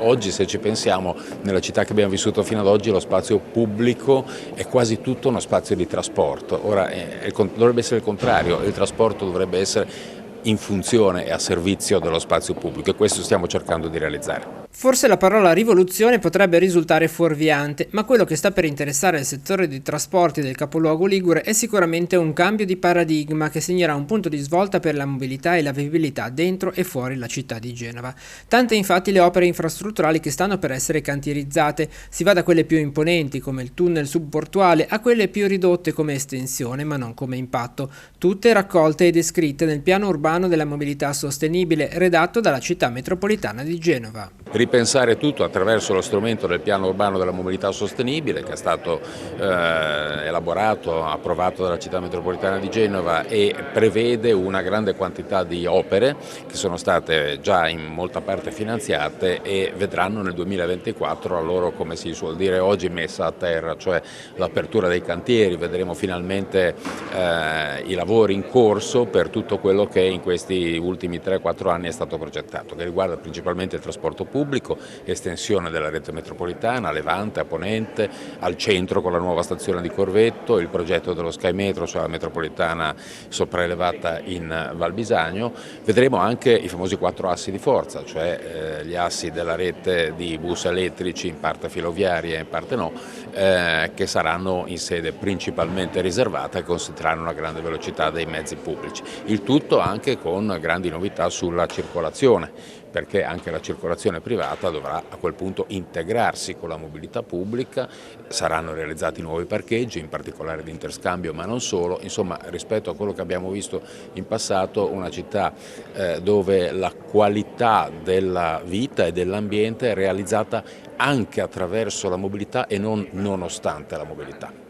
Oggi, se ci pensiamo, nella città che abbiamo vissuto fino ad oggi lo spazio pubblico è quasi tutto uno spazio di trasporto. Ora dovrebbe essere il contrario, il trasporto dovrebbe essere in funzione e a servizio dello spazio pubblico, e questo stiamo cercando di realizzare. Forse la parola rivoluzione potrebbe risultare fuorviante, ma quello che sta per interessare il settore dei trasporti del capoluogo ligure è sicuramente un cambio di paradigma che segnerà un punto di svolta per la mobilità e la vivibilità dentro e fuori la città di Genova. Tante infatti le opere infrastrutturali che stanno per essere cantierizzate, si va da quelle più imponenti come il tunnel subportuale a quelle più ridotte come estensione ma non come impatto, tutte raccolte e descritte nel piano urbano della mobilità sostenibile redatto dalla città metropolitana di Genova. Ripensare tutto attraverso lo strumento del piano urbano della mobilità sostenibile, che è stato elaborato, approvato dalla città metropolitana di Genova, e prevede una grande quantità di opere che sono state già in molta parte finanziate e vedranno nel 2024 la loro, come si suol dire oggi, messa a terra, cioè l'apertura dei cantieri. Vedremo finalmente i lavori in corso per tutto quello che in questi ultimi 3-4 anni è stato progettato, che riguarda principalmente il trasporto pubblico, estensione della rete metropolitana a Levante, a Ponente, al centro con la nuova stazione di Corvetto, il progetto dello Sky Metro, cioè la metropolitana sopraelevata in Val Bisagno. Vedremo anche i famosi 4 assi di forza, cioè gli assi della rete di bus elettrici, in parte filoviaria e in parte no, che saranno in sede principalmente riservata e consentiranno una grande velocità dei mezzi pubblici. Il tutto anche con grandi novità sulla circolazione, perché anche la circolazione privata dovrà a quel punto integrarsi con la mobilità pubblica. Saranno realizzati nuovi parcheggi, in particolare di interscambio ma non solo. Insomma, rispetto a quello che abbiamo visto in passato, una città dove la qualità della vita e dell'ambiente è realizzata anche attraverso la mobilità e non nonostante la mobilità.